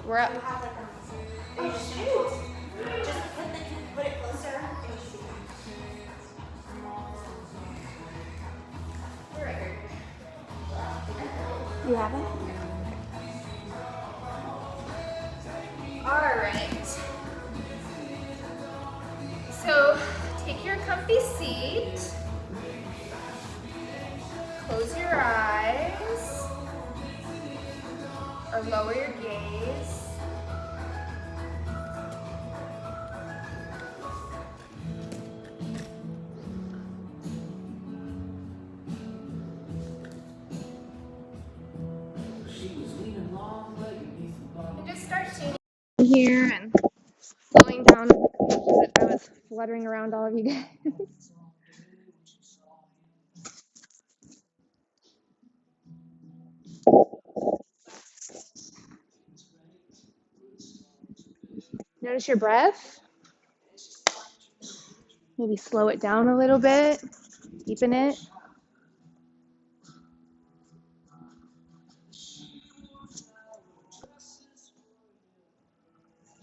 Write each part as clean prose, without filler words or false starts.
We're up. Just put it closer. You're right here. You have it? All right. So take your comfy seat. Close your eyes or lower your gaze. And just start tuning here and slowing down. I was fluttering around all of you guys. Notice your breath. Maybe slow it down a little bit, deepen it.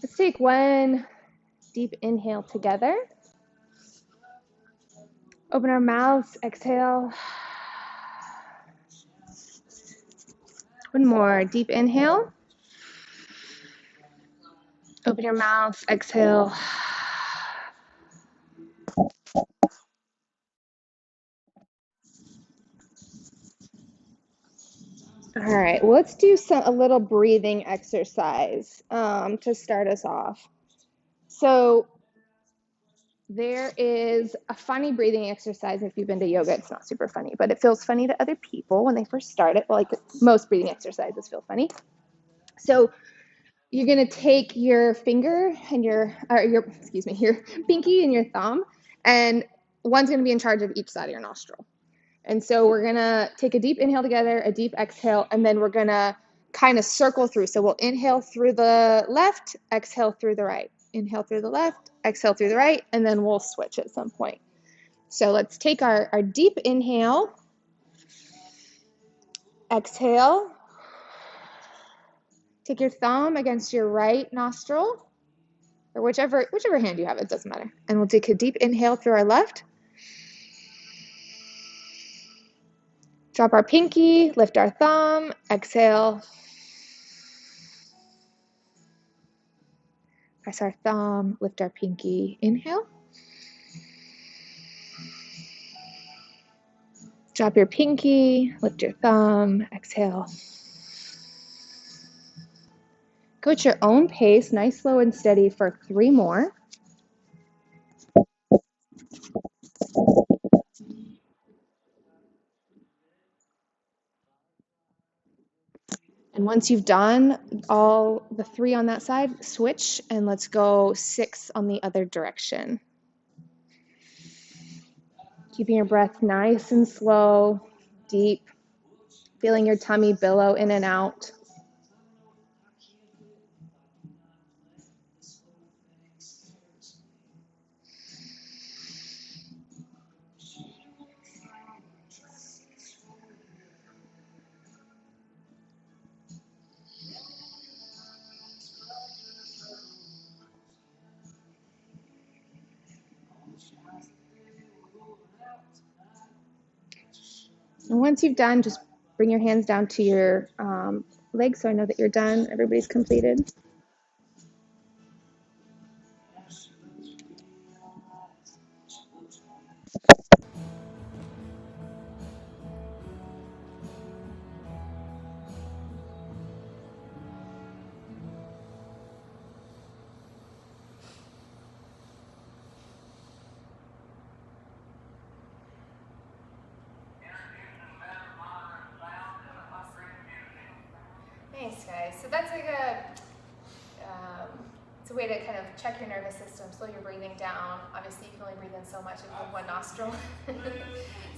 Let's take one deep inhale together. Open our mouths, exhale. One more deep inhale. Open your mouth, exhale. All right, well, let's do a little breathing exercise to start us off. So there is a funny breathing exercise. If you've been to yoga, it's not super funny, but it feels funny to other people when they first start it. Well, like most breathing exercises feel funny. So you're gonna take your finger and your pinky and your thumb, and one's gonna be in charge of each side of your nostril. And so we're gonna take a deep inhale together, a deep exhale, and then we're gonna kind of circle through. So we'll inhale through the left, exhale through the right. Inhale through the left, exhale through the right, and then we'll switch at some point. So let's take our deep inhale, exhale. Take your thumb against your right nostril, or whichever hand you have, it doesn't matter. And we'll take a deep inhale through our left. Drop our pinky, lift our thumb, exhale. Press our thumb, lift our pinky, inhale. Drop your pinky, lift your thumb, exhale. Go at your own pace, nice, slow, and steady for 3 more. And once you've done all the 3 on that side, switch and let's go 6 on the other direction. Keeping your breath nice and slow, deep, feeling your tummy billow in and out. And once you've done, just bring your hands down to your legs so I know that you're done. Everybody's completed. Nice, guys. So that's like it's a way to kind of check your nervous system, slow your breathing down. Obviously, you can only breathe in so much with one nostril.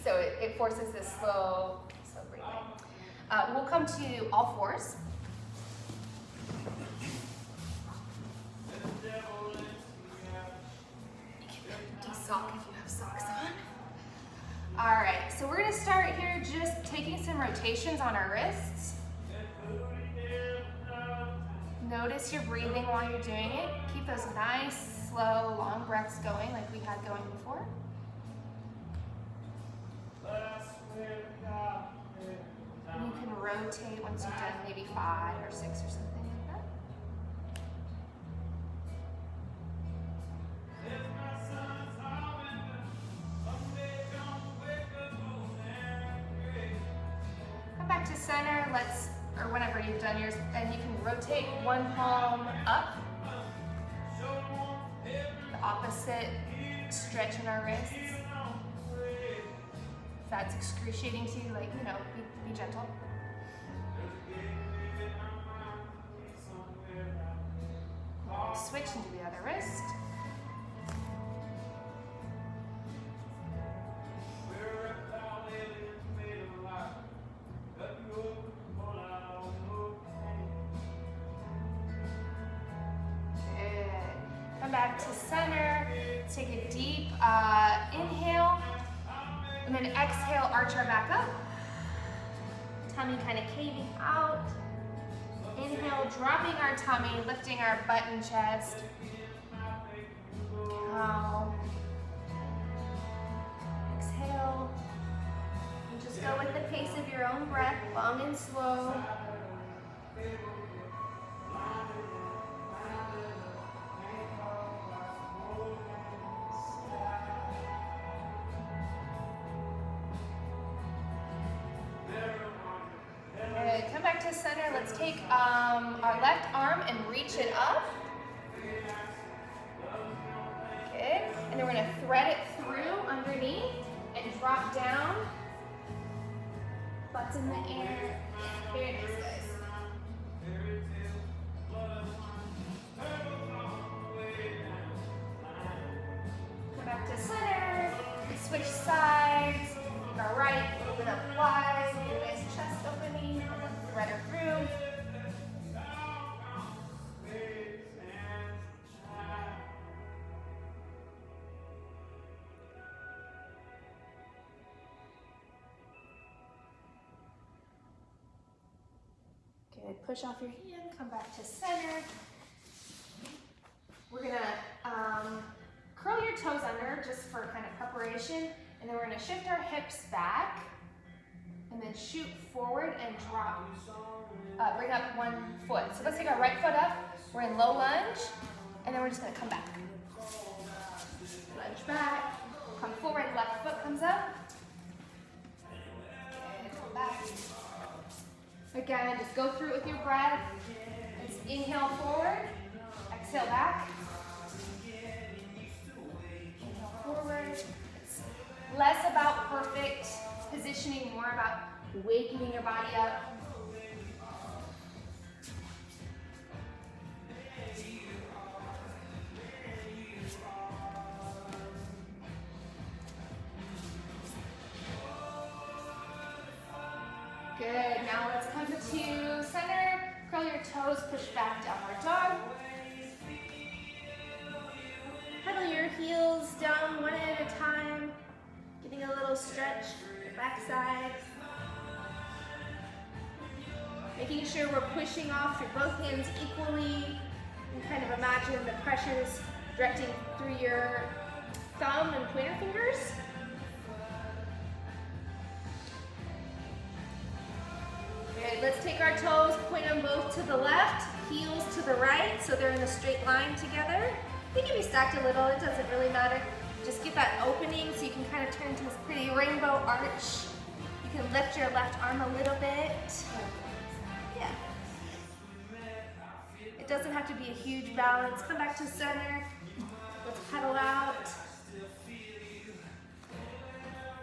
So it forces this slow breathing. We'll come to all fours. You can de-sock if you have socks on. All right, so we're gonna start here just taking some rotations on our wrists. No notice your breathing while you're doing it. Keep those nice, slow, long breaths going like we had going before. And you can rotate once you've done maybe 5 or 6 or something like that. Come back to center, or whenever you've done yours, and you can rotate one palm up. The opposite stretch in our wrists. If that's excruciating to you, be gentle. Switch into the other wrist. Back to center. Take a deep inhale, and then exhale, arch our back up. Tummy kind of caving out. Inhale, dropping our tummy, lifting our butt and chest. Cow. Exhale. And just go with the pace of your own breath, long and slow. Come back to center. Let's take our left arm and reach it up. Good. And then we're going to thread it through underneath and drop down. Butts in the air. Very nice, guys. Come back to center. Switch sides. Take our right, open up wide. Nice chest opening. Thread her through. Good. Push off your hand. Come back to center. We're gonna curl your toes under just for kind of preparation, and then we're gonna shift our hips back. And then shoot forward and drop. Bring up one foot. So let's take our right foot up. We're in low lunge. And then we're just going to come back. Lunge back. Come forward. Left foot comes up. And come back. Again, just go through it with your breath. Just inhale forward. Exhale back. Inhale forward. It's less about perfect positioning, more about waking your body up. Good. Now let's come to center. Curl your toes, push back, downward dog. Pedal your heels down one at a time. Getting a little stretch. Backside. Making sure we're pushing off through both hands equally. And kind of imagine the pressures directing through your thumb and pointer fingers. Good. Let's take our toes, point them both to the left, heels to the right, so they're in a straight line together. They can be stacked a little, it doesn't really matter. Just get that opening so you can kind of turn into this pretty rainbow arch. You can lift your left arm a little bit. Yeah. It doesn't have to be a huge balance. Come back to center. Let's pedal out.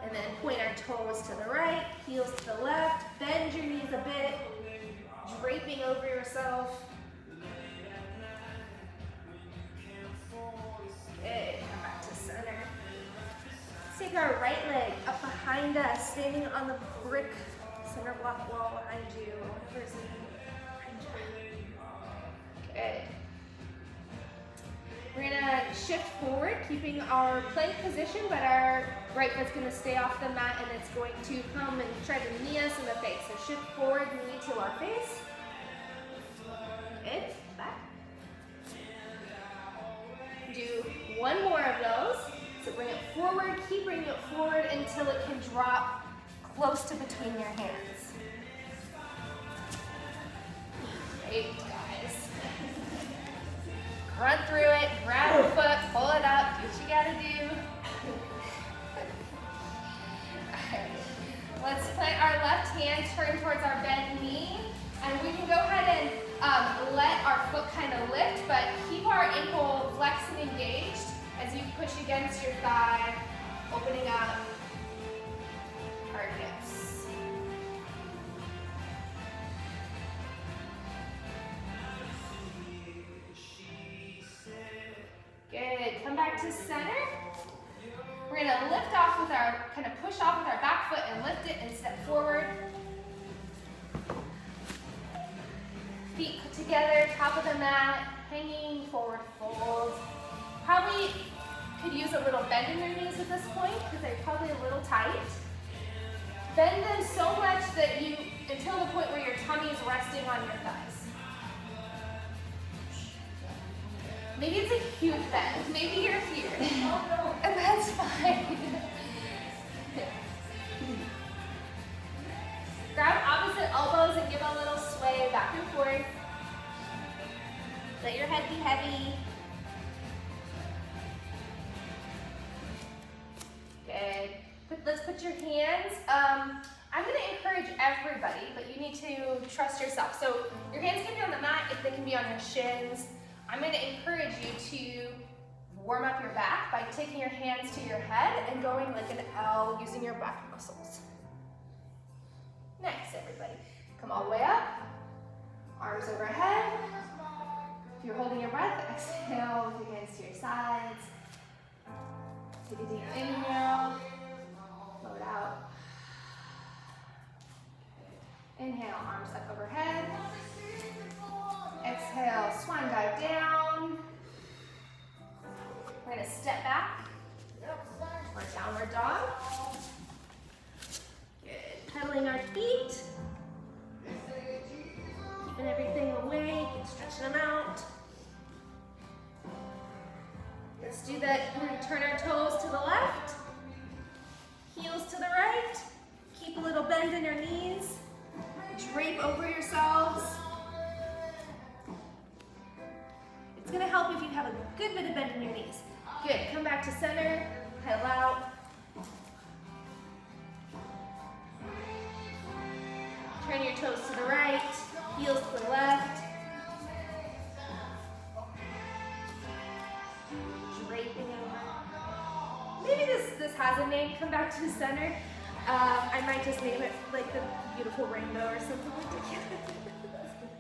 And then point our toes to the right, heels to the left. Bend your knees a bit, draping over yourself. Good. Come back to center. Let's take our right leg up behind us, standing on the brick center block wall behind you. Whatever's behind you. Good. We're gonna shift forward, keeping our plank position, but our right foot's gonna stay off the mat and it's going to come and try to knee us in the face. So shift forward, knee to our face. Good. Back. one more of those. So bring it forward, keep bringing it forward until it can drop close to between your hands. Great, guys. Run through it, grab your foot, pull it up, do what you gotta do. Let's plant our left hand turned towards our bent knee, and we can go ahead and let our foot kind of lift, but keep our ankle flexed and engaged as you push against your thigh, opening up our hips. Good, come back to center. We're gonna lift off with our, kind of push off with our back foot and lift it and step forward. Feet put together, top of the mat, hanging, forward fold. Probably could use a little bend in your knees at this point because they're probably a little tight. Bend them so much that you, until the point where your tummy is resting on your thighs. Maybe it's a huge bend. Maybe you're here. And that's fine. Grab opposite elbows and give a little sway back and forth. Let your head be heavy. Good. Let's put your hands. I'm going to encourage everybody, but you need to trust yourself. So your hands can be on the mat, if they can be on your shins. I'm going to encourage you to warm up your back by taking your hands to your head and going like an L using your back muscles. Nice, everybody. Come all the way up. Arms overhead. If you're holding your breath, exhale with your hands to your sides. Take a deep inhale. Blow it out. Inhale, arms up overhead. Exhale, swan dive down. We're going to step back or downward dog. Good. Pedaling our feet. Keeping everything awake and stretching them out. Let's do that. We're going to turn our toes to the left. Heels to the right. Keep a little bend in your knees. Drape over yourselves. It's going to help if you have a good bit of bend in your knees. Good. Come back to center. Pedal out. Turn your toes to the right. Heels to the left. Draping over. Maybe this has a name. Come back to the center. I might just name it like the beautiful rainbow or something like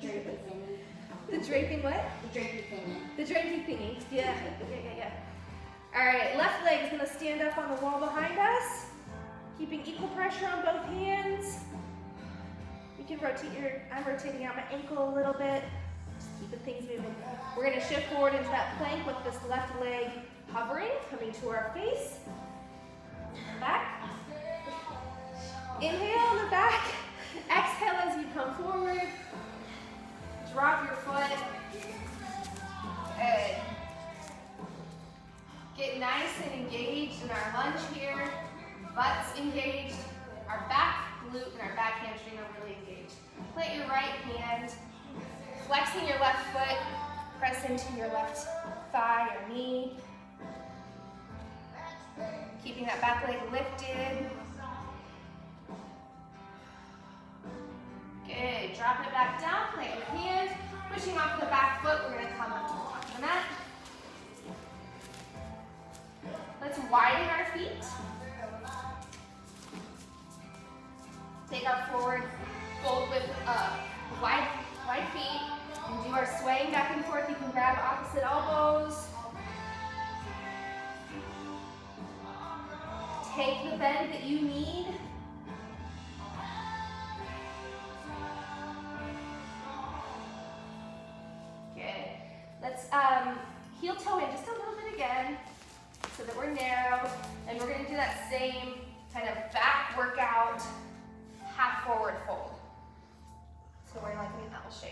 that. The draping what? The draping thingy. The draping thingy. Yeah. All right, left leg is gonna stand up on the wall behind us, keeping equal pressure on both hands. You can rotate I'm rotating out my ankle a little bit, just keeping things moving. We're gonna shift forward into that plank with this left leg hovering, coming to our face. Back. Inhale on the back. Exhale as you come forward. Drop your foot. Good. Get nice and engaged in our lunge here. Butts engaged. Our back glute and our back hamstring are really engaged. Plant your right hand. Flexing your left foot. Press into your left thigh or knee. Keeping that back leg lifted. Good. Drop it back down. Plant your hand. Pushing off the back foot, we're going to come up to the top of the mat. Let's widen our feet. Take our forward fold with wide feet and do our swaying back and forth. You can grab opposite elbows. Take the bend that you need. Good. Let's heel toe in just a little bit again so that we're narrow. And we're going to do that same kind of back workout, half forward fold. So we're like in an L shape.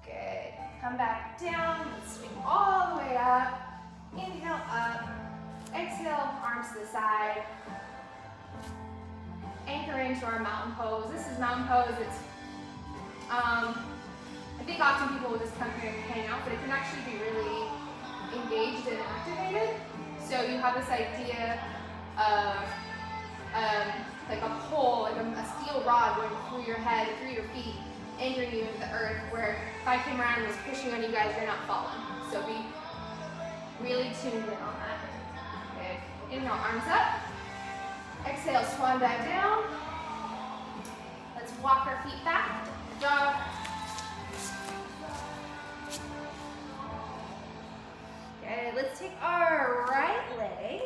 Good. Come back down and swing all the way up. Inhale up. Exhale, arms to the side. Anchor into our mountain pose. This is mountain pose. It's, I think often people will just come here and hang out, but it can actually be really engaged and activated. So you have this idea of like a pole, like a steel rod going through your head, through your feet, anchoring you into the earth, where if I came around and was pushing on you guys, you're not falling. So be really tuned in on that. Good. Inhale, arms up. Exhale, swan dive down. Let's walk our feet back. Jog. Okay, let's take our right leg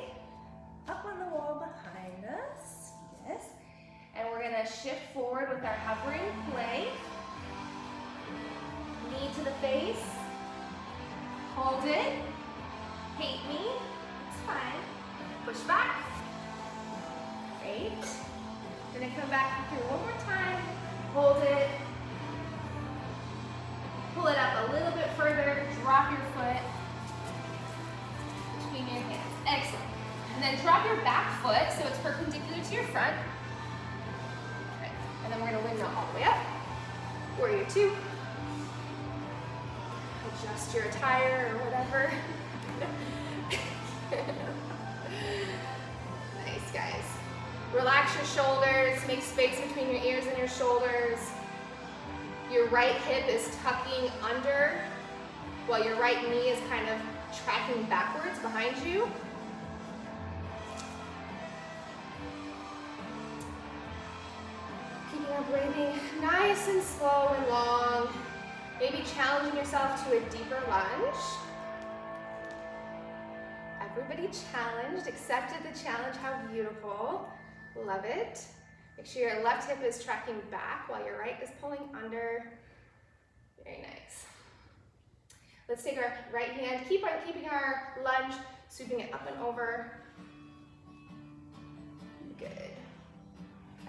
up on the wall behind us. Yes. And we're gonna shift forward with our hovering plank. Knee to the face. Hold it. Hate me. It's fine. Push back. Great. We're gonna come back through one more time. Hold it. Pull it up a little bit further. Drop your foot between your hands. Excellent. And then drop your back foot so it's perpendicular to your front. Okay. And then we're gonna windmill all the way up. Warrior two. Adjust your attire or whatever. Nice, guys. Relax your shoulders, make space between your ears and your shoulders. Your right hip is tucking under while your right knee is kind of tracking backwards behind you. Keeping our breathing nice and slow and long. Maybe challenging yourself to a deeper lunge. Everybody challenged, accepted the challenge, how beautiful. Love it. Make sure your left hip is tracking back while your right is pulling under. Very nice. Let's take our right hand, keeping our lunge, sweeping it up and over. Good.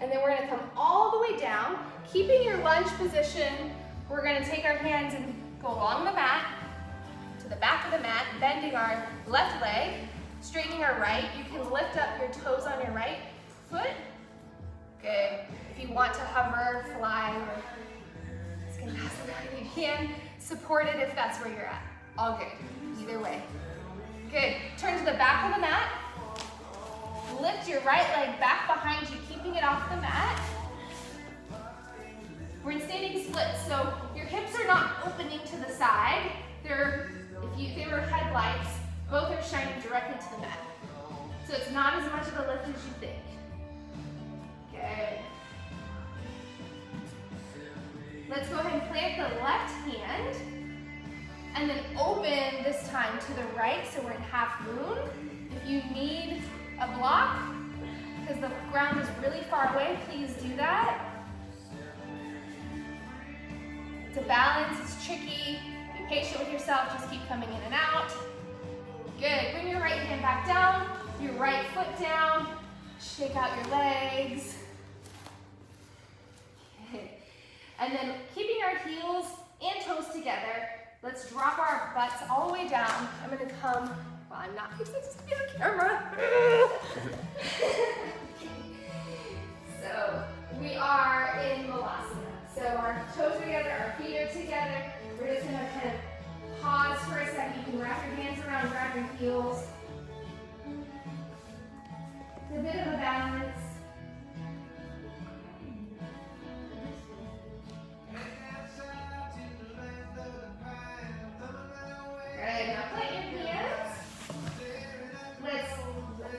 And then we're gonna come all the way down, keeping your lunge position. We're gonna take our hands and go along the mat, to the back of the mat, bending our left leg, straightening our right. You can lift up your toes on your right foot. Good. If you want to hover, fly, or skin pass around, you can support it if that's where you're at. All good. Either way. Good. Turn to the back of the mat. Lift your right leg back behind you, keeping it off the mat. We're in standing splits, so your hips are not opening to the side. If they were headlights, both are shining directly to the mat. So it's not as much of a lift as you think. Good. Let's go ahead and plant the left hand and then open this time to the right, so we're in half moon. If you need a block, because the ground is really far away, please do that. It's a balance, it's tricky. Be patient with yourself, just keep coming in and out. Good, bring your right hand back down, your right foot down, shake out your legs. Good. And then keeping our heels and toes together, let's drop our butts all the way down. I'm gonna come, well, I'm not fixing to be on camera. So we are in Malasana. So our toes are together, our feet are together. We're just gonna kind of pause for a second. You can wrap your hands around, grab your heels. It's a bit of a balance. Good, now plant your hands. Let's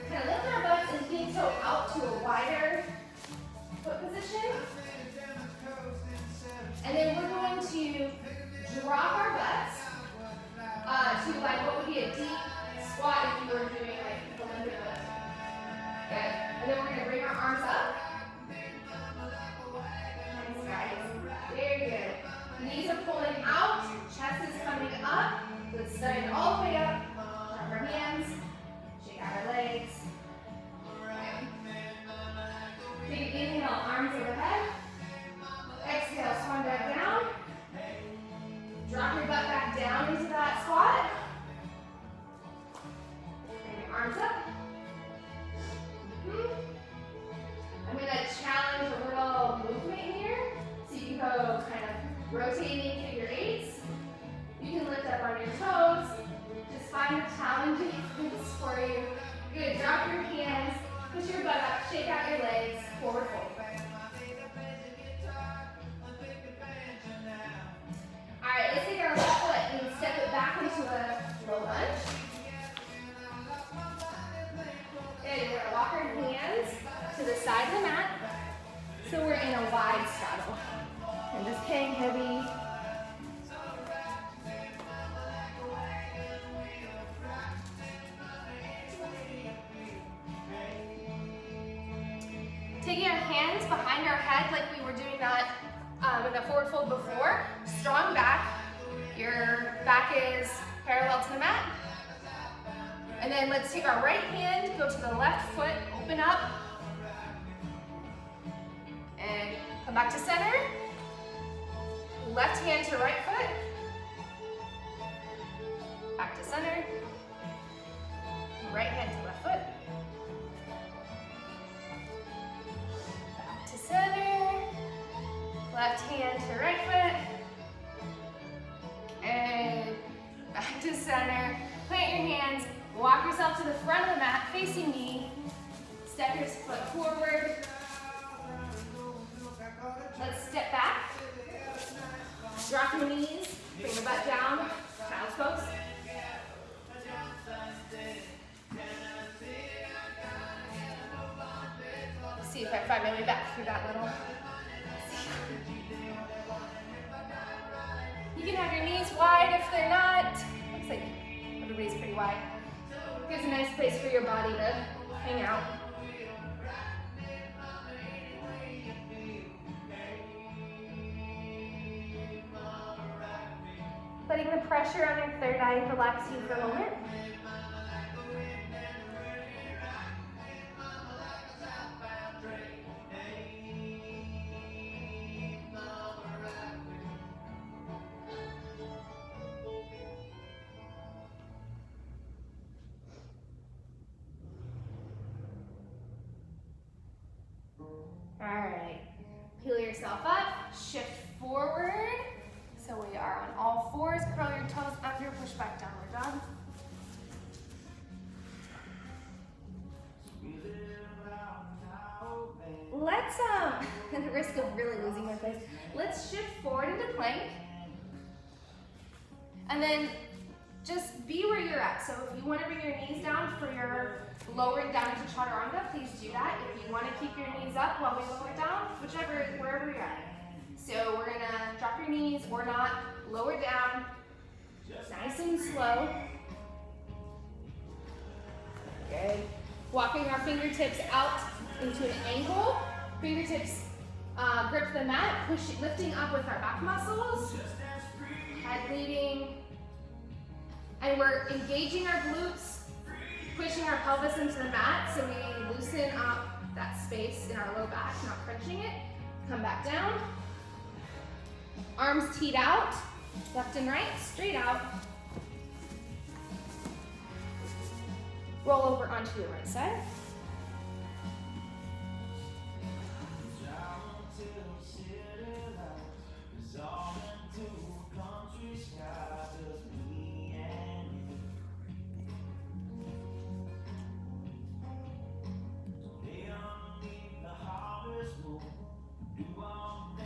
kind of lift our butts and big toe out to a wider foot position. And then we're going to drop our butts to like what would be a deep squat if you were doing like the Olympic lift. Good. And then we're going to bring our arms up. Nice, guys. Very good. Knees are pulling out, chest is coming up. Let's start it all the way up. Drop our hands, shake out our legs. Take an inhale, arms overhead. Exhale, swan dive down. Drop your butt back down into that squat. a wide straddle. And just hang heavy. Taking our hands behind our head like we were doing that in the forward fold before. Strong back. Your back is parallel to the mat. And then let's take our right hand, go to the left foot, open up. And come back to center. Left hand to right foot. Back to center. Right hand to left foot. Back to center. Left hand to right foot. And back to center. Plant your hands. Walk yourself to the front of the mat, facing me. Step your foot forward. Let's step back. Drop your knees. Bring the butt down. Child's pose. See if I find my way back through that little. You can have your knees wide if they're not. Looks like everybody's pretty wide. Gives a nice place for your body to hang out. Letting the pressure on your third eye relax you for a moment. All right, peel yourself up, shift forward. So we are on all fours, curl your toes under, push back downward dog. Let's, at the risk of really losing my place, let's shift forward into plank. And then just be where you're at. So if you want to bring your knees down for your lowering down into chaturanga, please do that. If you want to keep your knees up while we lower down, wherever you're at. So we're gonna drop your knees or not, lower down, nice and slow. Good. Walking our fingertips out into an angle. Fingertips grip the mat, lifting up with our back muscles. Head leading. And we're engaging our glutes, pushing our pelvis into the mat so we loosen up that space in our low back, not crunching it. Come back down. Arms teed out, left and right, straight out. Roll over onto your right side.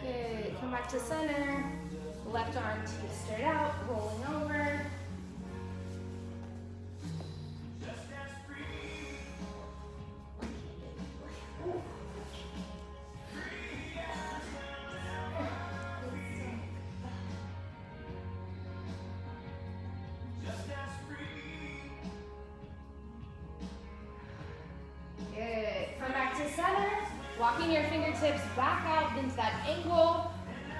Good, come back to center. Left arm teed straight out, rolling over. Good, come back to center. Walking your fingertips back out into that angle.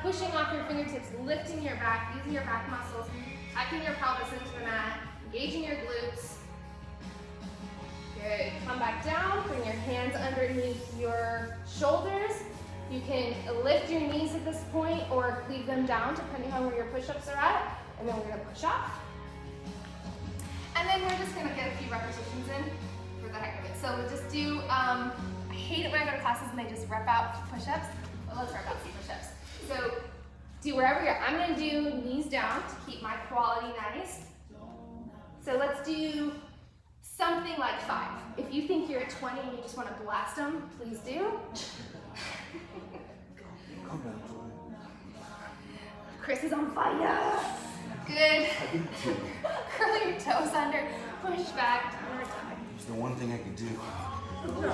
Pushing off your fingertips, lifting your back, using your back muscles, tucking your pelvis into the mat, engaging your glutes. Good. Come back down, bring your hands underneath your shoulders. You can lift your knees at this point or leave them down depending on where your push-ups are at. And then we're gonna push off. And then we're just gonna get a few repetitions in for the heck of it. So we'll just do, I hate it when I go to classes and they just rep out push-ups, but let's rep out some push-ups. So do wherever you're at. I'm gonna do knees down to keep my quality nice. So let's do something like 5. If you think you're at 20 and you just wanna blast them, please do. Chris is on fire. Good. Curl your toes under, push back. It's the one thing I can do. Nail the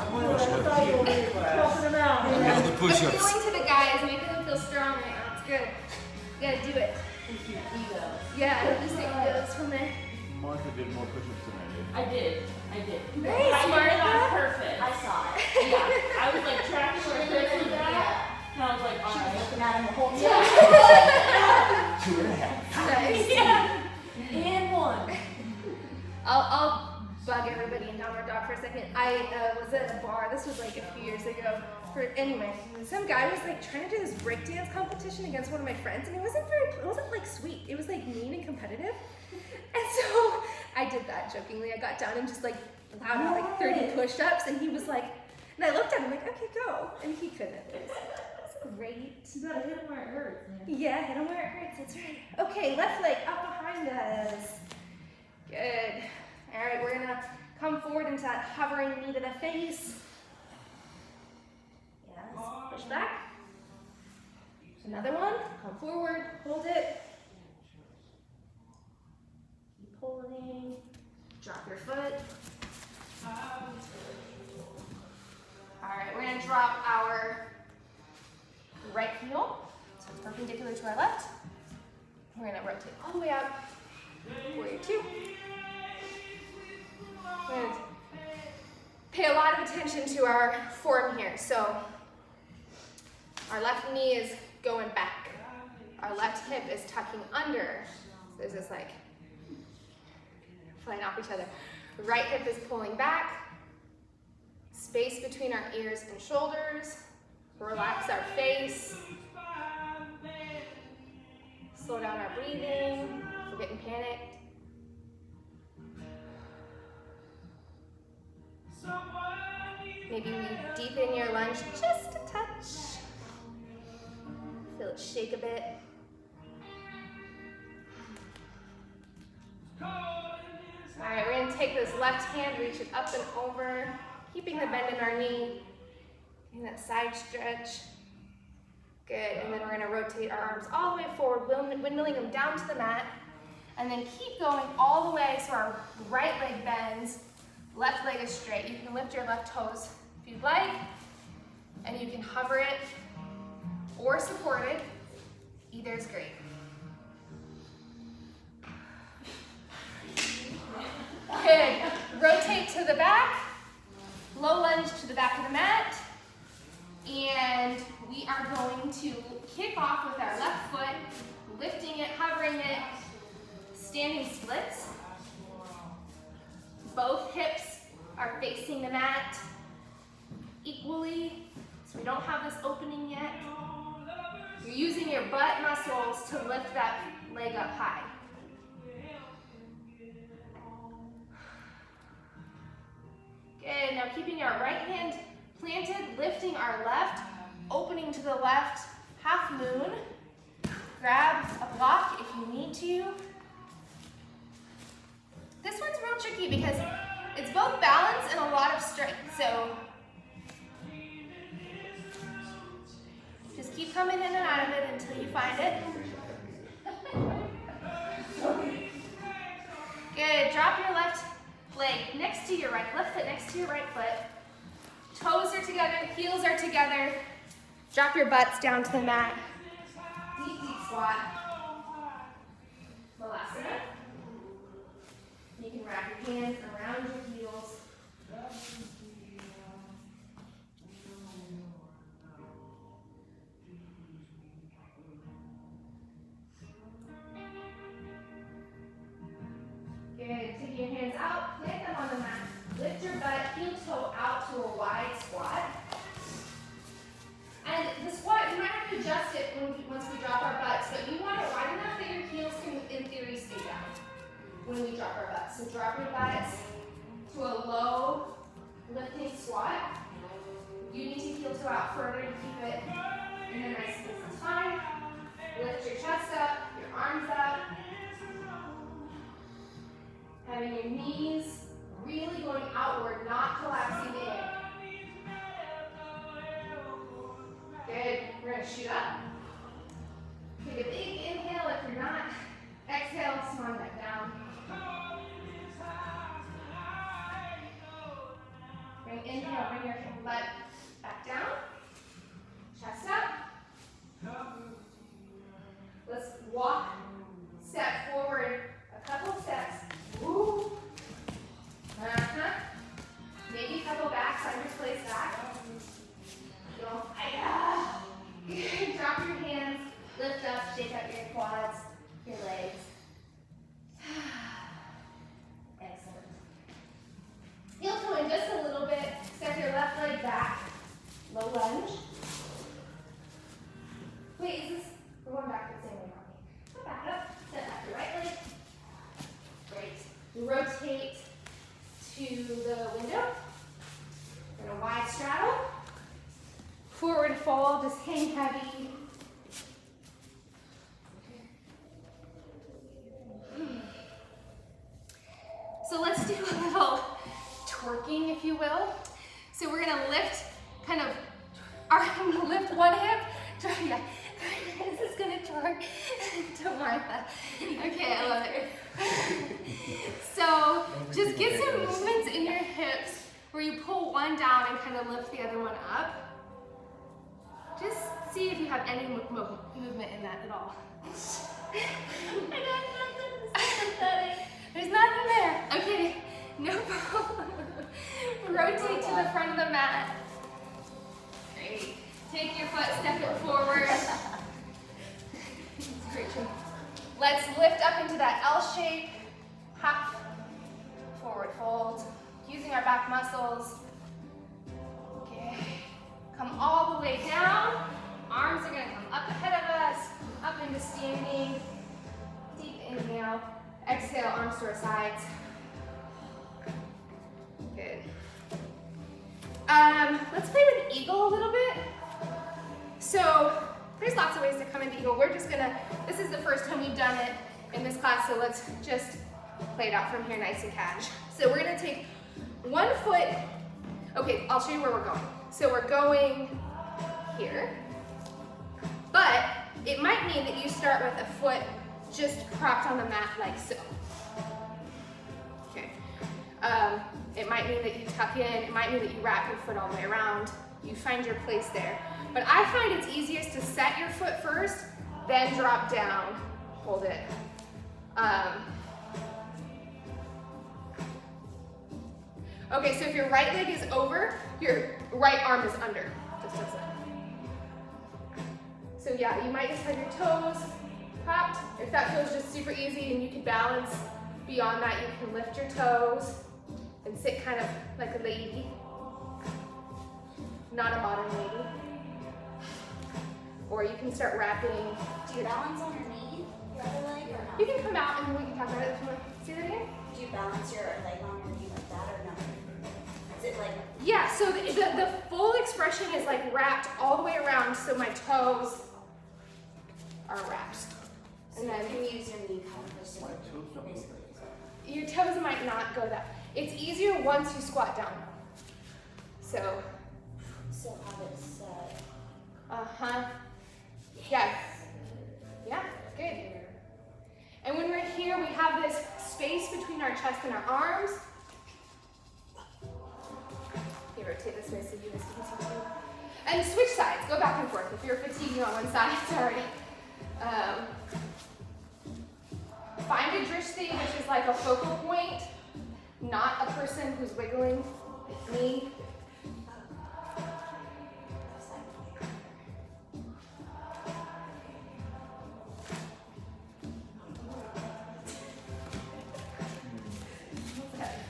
I'm push-ups. appealing to the guys, making them feel strong right now. It's good. You gotta do it. Yeah, just take those from there. Martha did more push-ups than I did. Nice, I Martha. was perfect. I saw it. Yeah. I was like tracking where Chris was at. And I was like, all right. Looking at him the whole time. Yeah. 2.5. Nice. Yeah. And one. I'll bug everybody in downward dog for a second. I was at a bar. This was like a few years ago. Anyway, some guy was like trying to do this breakdance competition against one of my friends, and it wasn't like sweet. It was like mean and competitive. And so I did that jokingly. I got down and just like allowed out like 30 push-ups, and he was like, and I looked at him like, okay, go, and he couldn't. It was great. You gotta hit him where it hurts, man. Yeah, hit him where it hurts. That's right. Okay, left leg up behind us. Good. All right, we're gonna come forward into that hovering knee to the face. Yes, push back. Another one, come forward, hold it. Keep holding. Drop your foot. All right, we're gonna drop our right heel, so it's perpendicular to our left. We're gonna rotate all the way up. Warrior two. We're gonna pay a lot of attention to our form here. So our left knee is going back. Our left hip is tucking under. So there's this like flying off each other. Right hip is pulling back. Space between our ears and shoulders. Relax our face. Slow down our breathing. If we're getting panicked. Maybe we deepen your lunge just a touch. Feel it shake a bit. All right, we're gonna take this left hand, reach it up and over, keeping the bend in our knee, getting that side stretch. Good, and then we're gonna rotate our arms all the way forward, windmilling them down to the mat, and then keep going all the way so our right leg bends, left leg is straight. You can lift your left toes if you'd like, and you can hover it or support it. Either is great. Good. Rotate to the back. Low lunge to the back of the mat. And we are going to kick off with our left foot, lifting it, hovering it, standing splits. Both hips are facing the mat equally, so we don't have this opening yet. You're using your butt muscles to lift that leg up high. Good, now keeping our right hand planted, lifting our left, opening to the left, half moon. Grab a block if you need to. This one's real tricky because it's both balance and a lot of strength, so just keep coming in and out of it until you find it. Good, drop your left leg next to your right, left foot next to your right foot. Toes are together, heels are together. Drop your butts down to the mat. Deep, deep squat. Malasana. You can wrap your hands around your heels. Good. Take your hands out, plant them on the mat. Lift your butt, heel toe out to a wide squat. And the squat, you might have to adjust it once we drop our butts, but you want it wide enough that your heels can, in theory, stay down when we drop our butts. So drop your butts to a low lifting squat. You need to heel toe out further to keep it in a nice place. That's fine. Lift your chest up, your arms up. Having your knees really going outward, not collapsing in. Good. We're going to shoot up. Take a big inhale if you're not. Exhale, swan back down. Bring inhale do a little twerking, if you will. So we're gonna lift, lift one hip. Yeah, this is gonna twerk to Martha. Okay, I love it. So just get some movements in your hips where you pull one down and kind of lift the other one up. Just see if you have any movement in that at all. I got nothing. This is pathetic. There's nothing there. Okay, no problem. Rotate to the front of the mat. Great. Take your foot, step it forward. Great. Let's lift up into that L shape. Half forward fold. Using our back muscles. Okay. Come all the way down. Arms are gonna come up ahead of us, up into standing. Deep inhale. Exhale, arms to our sides. Good. Let's play with eagle a little bit. So there's lots of ways to come into eagle. We're just gonna, this is the first time we've done it in this class, so let's just play it out from here nice and cash. So we're gonna take one foot, okay, I'll show you where we're going. So we're going here, but it might mean that you start with a foot just propped on the mat like so. Okay. It might mean that you tuck in, it might mean that you wrap your foot all the way around. You find your place there. But I find it's easiest to set your foot first, then drop down, hold it. Okay, so if your right leg is over, your right arm is under, just as that. So yeah, you might just have your toes popped. If that feels just super easy and you can balance beyond that, you can lift your toes and sit kind of like a lady, not a modern lady. Or you can start wrapping. Do you balance on your knee, your other leg, or no? You can come out and we can talk about it if you want. Say that again? Do you balance your leg on your knee like that, or no? Is it like... Yeah, so the full expression is like wrapped all the way around, so my toes are wrapped. So And then you can use your knee kind of for support, basically. your toes might not go that. It's easier once you squat down. So have it set. Yeah. Yeah, good. And when we're here, we have this space between our chest and our arms. You rotate this way so you can see too. And switch sides, go back and forth. If you're fatiguing on one side, sorry. Find a drishti, which is like a focal point, not a person who's wiggling, like me.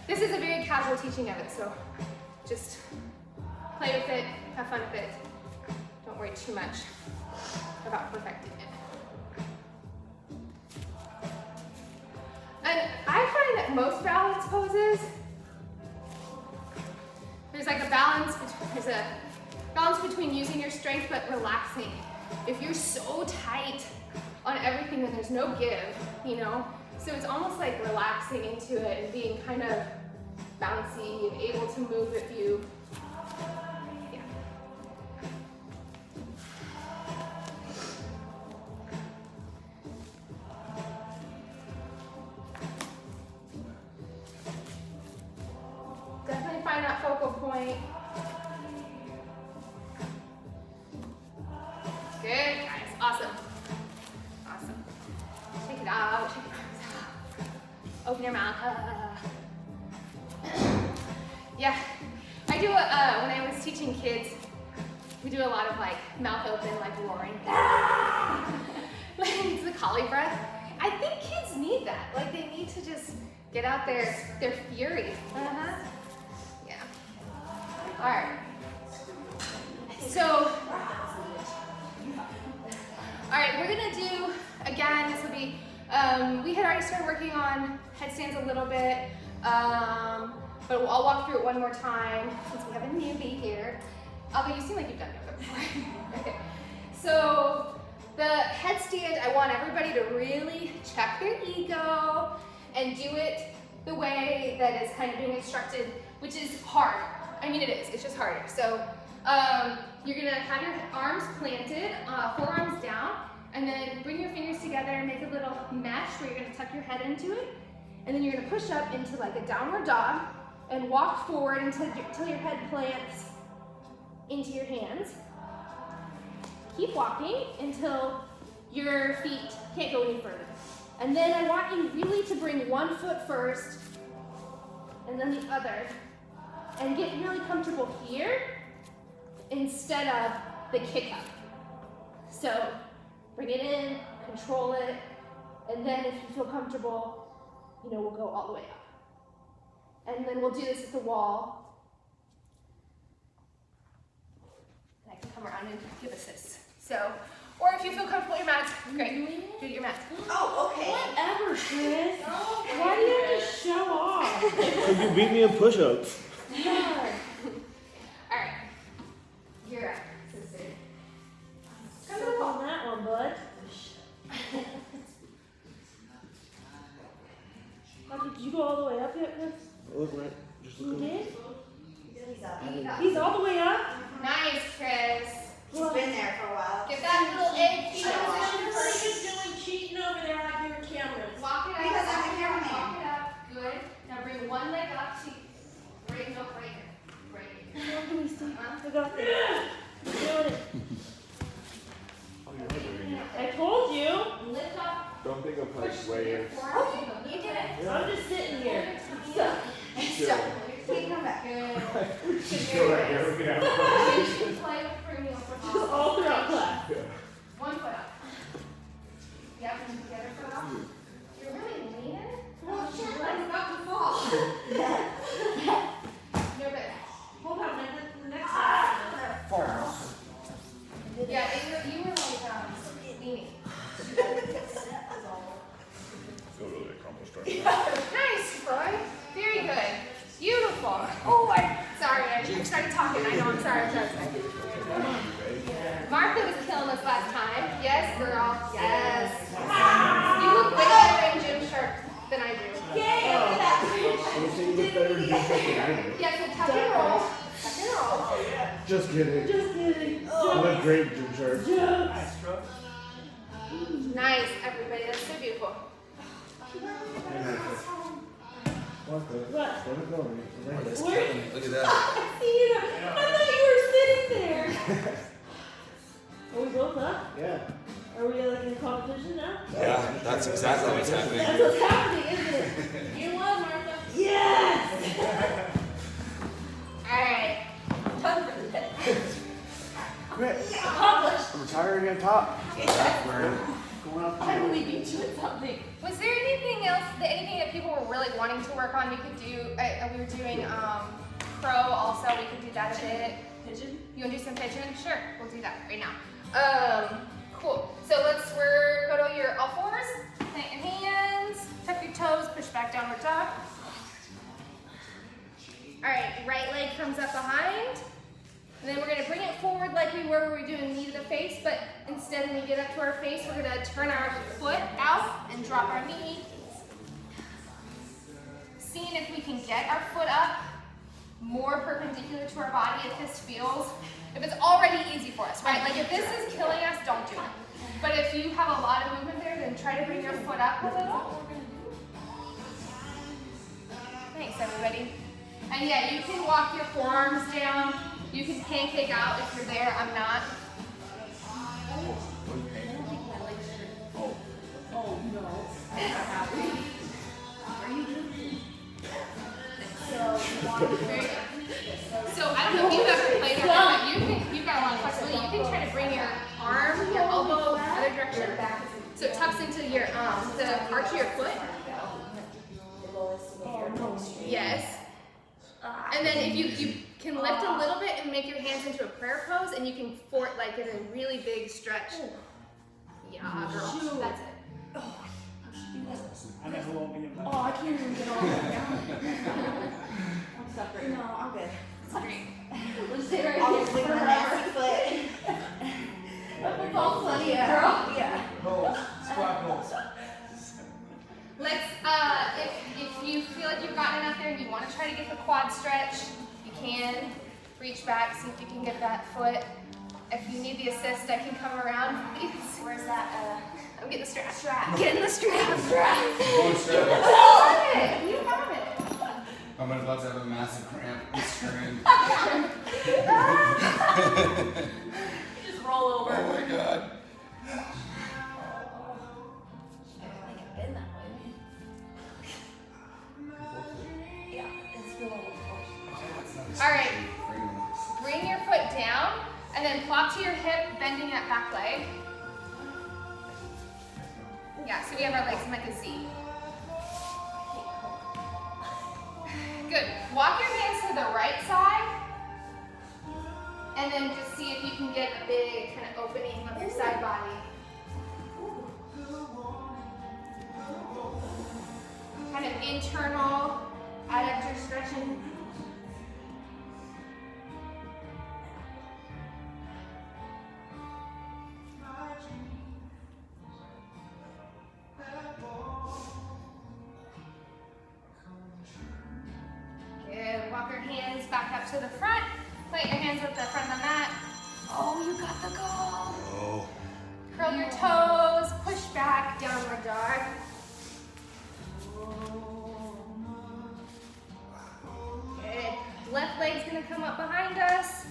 This is a very casual teaching of it, so just play with it, have fun with it. Don't worry too much about perfecting it. And I find that most balance poses, there's a balance between using your strength but relaxing. If you're so tight on everything, then there's no give, you know? So it's almost like relaxing into it and being kind of bouncy and able to move if you, yeah. Definitely find that focal point. Good, guys, awesome. Awesome. Shake it out, shake your arms out. Open your mouth. Yeah, I do, when I was teaching kids, we do a lot of like mouth open, like roaring. Like it's the collie breath. I think kids need that. Like they need to just get out their fury. Yeah. All right. So, all right, we're gonna do, again, this will be, we had already started working on headstands a little bit, but I'll walk through it one more time since we have a newbie here. Although you seem like you've done yoga before. Okay. So the headstand, I want everybody to really check their ego and do it the way that is kind of being instructed, which is hard. I mean, it is, it's just harder. So you're gonna have your arms planted, forearms down, and then bring your fingers together and make a little mesh where you're gonna tuck your head into it. And then you're gonna push up into like a downward dog and walk forward until your head plants into your hands. Keep walking until your feet can't go any further. And then I want you really to bring one foot first and then the other and get really comfortable here instead of the kick up. So bring it in, control it, and then if you feel comfortable, we'll go all the way up. And then we'll do this at the wall. And I can come around and give assist. So, or if you feel comfortable with your mat, great. Do your mat. Oh, okay. Whatever, Chris. Why do you have to show off? Because you beat me in push-ups. Yeah. All right. You're up, sister. Come Step on that one, bud. Did you go all the way up yet, Chris? Look, right. Just You look did? He's up. He's all the way up? Nice, Chris. He's been there for a while. Get that little egg feet Show off. position What are first. you doing cheating over there like you're cameras? Walk it up. Because I'm a cameraman. Walk it up. Good. Now bring one leg up to right here. Right here. How can we see? I got this. You're doing it. Oh, you're right there. I told you. Lift up. Don't think of Push like way. Oh, you did it. I'm just sitting here. So, So, take him back. Good. Go right here. Look at that. You should play with bringing up just all throughout class. one foot up. Yep, and together for a while. You're really leaning. Well, sure. Like about to fall. No, but Hold on, the next one. yeah, you were like leaning. Feel really accomplished right now. Nice, Troy. Very good. Beautiful. Oh, sorry, I started talking. I know, I'm sorry. Martha was killing us last time. Yes, girl. Yes. You look better in gym shirt than I do. Yay, look at that. Don't say you look better in gym shorts than I do. Yeah, so tuck and roll. Tuck and roll. Just kidding. Just kidding. I look great in gym shorts. Nice, everybody. That's so beautiful. What? Let it go. Right there. Where? Look at that. I see you. I thought you were sitting there. Are we both up? Yeah. Are we like in competition now? Yeah, that's exactly what's happening. That's what's happening, isn't it? You won, Martha. Yes! All right. Done for the day. Quit. Accomplished. I'm retiring on top. We're going out I the really beat you at something. Was there anything else, anything that people were really wanting to work on? We could do, we were doing crow also, we could do that a bit. Pigeon? You want to do some pigeon? Sure, we'll do that right now. Cool. So we're go to your all fours, plant your hands, tuck your toes, push back downward dog. All right, right leg comes up behind. And then we're going to bring it forward like we were doing knee to the face, but instead when we get up to our face, we're going to turn our foot out and drop our knee. Seeing if we can get our foot up more perpendicular to our body if this feels, if it's already easy for us, right? Like if this is killing us, don't do it. But if you have a lot of movement there, then try to bring your foot up a little. Thanks, everybody. And yeah, you can walk your forearms down. You can pancake out if you're there. I'm not. Oh no. Very good. So I don't know if you've ever played or not, but you've got a lot of flexibility. You can try to bring your arm, your elbow, other direction. So it tucks into your the arch of your foot. Yes. And then if you can lift a little bit and make your hands into a prayer pose, and you can fort like get a really big stretch. Yeah, girl, that's it. Oh, I can't even get all the way down. I'm stuck right No, now. I'm good. It's great. Let's stay right I'll here. just wiggle my nasty foot. It's all funny, Yeah. girl. Yeah. Squat goals. Let's if you feel like you've gotten enough there and you want to try to get the quad stretch, you can. Reach back, see if you can get that foot. If you need the assist, I can come around. Where's that? I'm getting the strap. Getting the strap. Going straight. You have it. You have it. I'm about to have a massive cramp. It's screaming. Just roll over. Oh my god. Been that way. Yeah, it's a little forced. All right. Bring your foot down and then plop to your hip, bending that back leg. Yeah, so we have our legs in like a Z. Good. Walk your hands to the right side and then just see if you can get a big kind of opening of your side body. Kind of internal adductor stretching. Good. Walk your hands back up to the front. Put your hands up the front of the mat. Oh, you got the goal. Oh. Curl your toes. Push back. Downward dog. Good. Left leg's gonna come up behind us.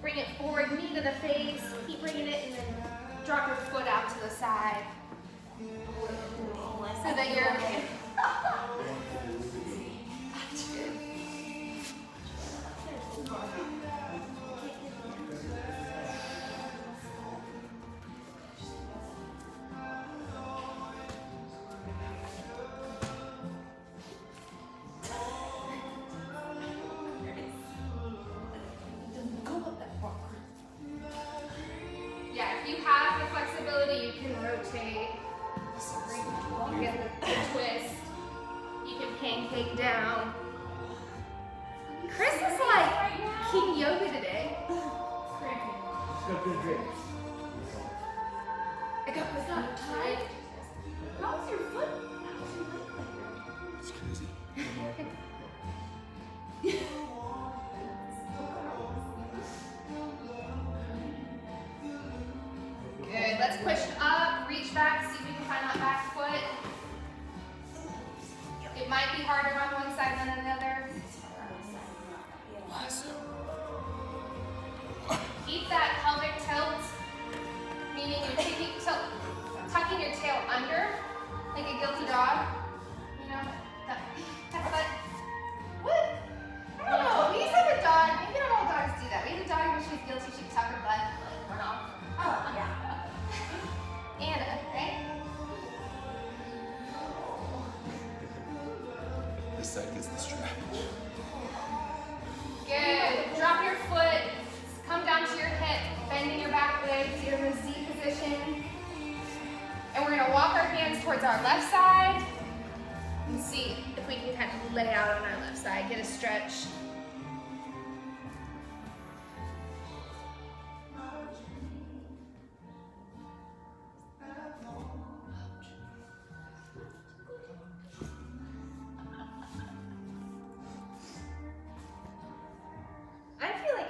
Bring it forward, knee to the face. Keep bringing it, and then drop your foot out to the side. So that you're okay. Yeah, if you have the flexibility, you can rotate. You get the twist. You can pancake down. Chris is like King Yoga today. It's got good grip. I got my foot tight. How's your foot? It's crazy. Good. Let's push up, reach back, see if we can find that back foot. It might be harder on one side than the other. Keep that pelvic tilt, meaning you're tucking your tail under, like a guilty dog. You know, that foot. What? I don't know. We used to have a dog. Maybe not all dogs do that. We had a dog when she was guilty, she'd tuck her butt. Like, or not. Oh, yeah. Anna, right? This side gets the strap. Good. Drop your foot. Come down to your hip, bending your back leg so you're in the Z position. And we're gonna walk our hands towards our left side and see if we can kind of lay out on our left side, get a stretch.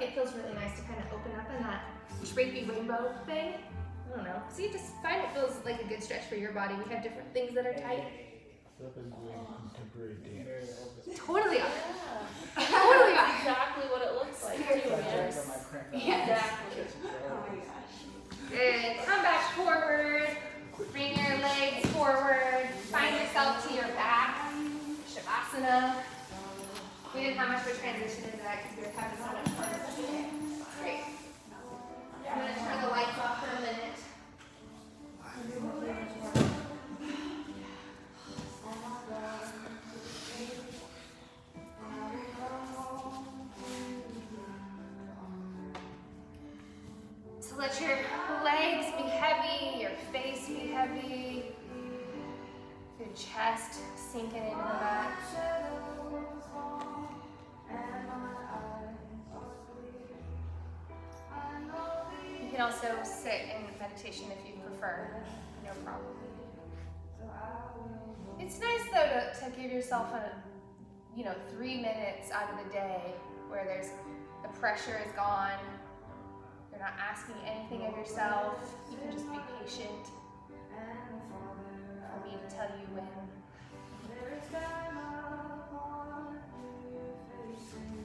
It feels really nice to kind of open up in that drapey rainbow thing. I don't know. See, just find what feels like a good stretch for your body. We have different things that are tight. I've been doing contemporary dance. Totally are. That's Totally are. exactly what it looks like too, yes. Exactly. Oh my gosh. Good. Come back forward. Bring your legs forward. Find yourself to your back. Shavasana. We didn't have much of a transition into that because we were having so much fun. Great. I'm going to turn the lights off for a minute. So let your legs be heavy, your face be heavy, your chest sinking into the mat. You can also sit in meditation if you prefer, no problem. It's nice though to give yourself 3 minutes out of the day where the pressure is gone. You're not asking anything of yourself. You can just be patient for me to tell you when.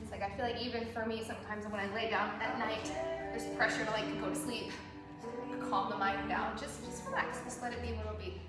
It's like I feel like even for me sometimes when I lay down at night, there's pressure to like go to sleep, calm the mind down. Just relax. Just let it be what it'll be.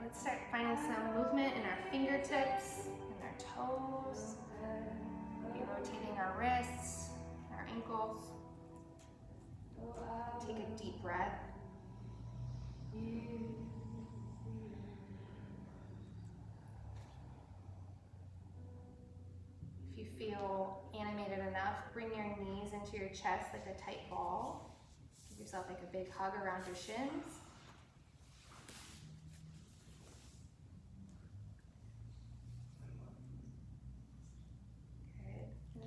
Let's start finding some movement in our fingertips and our toes. Maybe rotating our wrists, our ankles. Take a deep breath. If you feel animated enough, bring your knees into your chest like a tight ball. Give yourself like a big hug around your shins.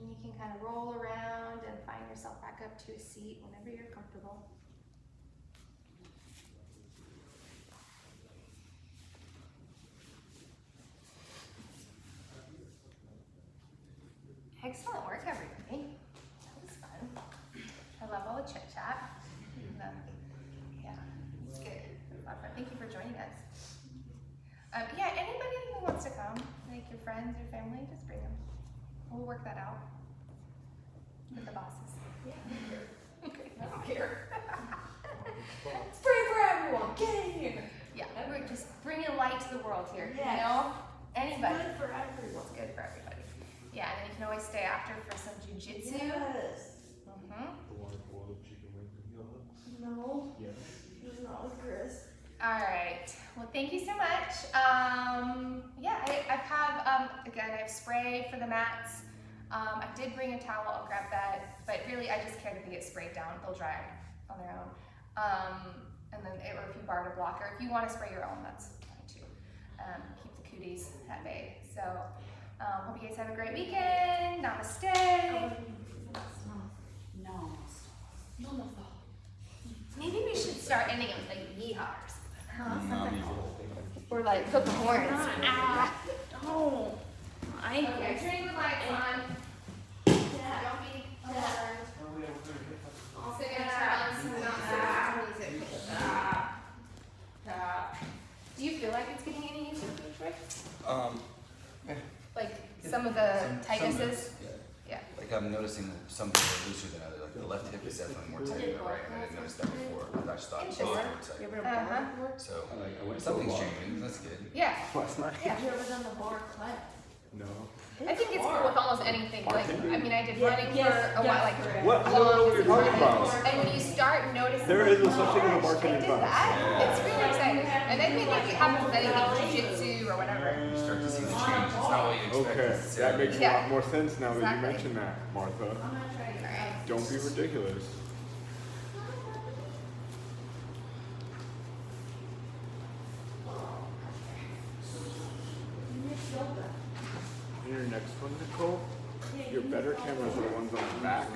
You can kind of roll around and find yourself back up to a seat whenever you're comfortable. Excellent work, everybody. That was fun. I love all the chit chat. Yeah, it's good. It was a lot of fun. Thank you for joining us. Yeah, anybody who wants to come, like your friends, your family, just bring them. We'll work that out with the bosses. Yeah, I don't care. It's free for everyone. Get in here. Yeah, we're just bringing light to the world here. Yes. You know, anybody. It's good for everyone. It's good for everybody. Yeah, and then you can always stay after for some jujitsu. Yes. No. Yes. It's not with Chris. All right. Well, thank you so much. Yeah, I have, again, I have spray for the mats. I did bring a towel. I'll grab that. But really, I just care that they get sprayed down. They'll dry on their own. And then, or if you borrowed a blocker, if you want to spray your own, that's fine too. Keep the cooties at bay. So, hope you guys have a great weekend. Namaste. No. Maybe we should start ending it with like yeehaws. Or like hook horns. Ah. No. Okay, turning the lights on. Yeah. Don't be alarmed. Also gonna turn on some music. Do you feel like it's getting any easier for you, Troy? Yeah. Like some of the Some tightnesses? of it, yeah. Yeah. Like like I'm noticing some people are looser than others. Like the left hip is definitely more tight than the right, and I didn't notice that before. I just thought both were You ever tight. done bar before? So I went to something's a bar changing. That's good. Yeah. last night. Have you ever done the bar class? No. I think it's cool with almost anything. Like, I mean, I did running for a while, like What? I don't know what you're talking about. and when you start noticing, There is no such thing as a I bartending did class. that. It's really exciting, and I think it happens with anything, jiu-jitsu or whatever. You start to see the change. It's not what you expect. Okay, that makes a Yeah. lot more sense now that you Exactly. mention that, Martha. All right. Don't be ridiculous. And your next one, Nicole, your better cameras are the ones on the back.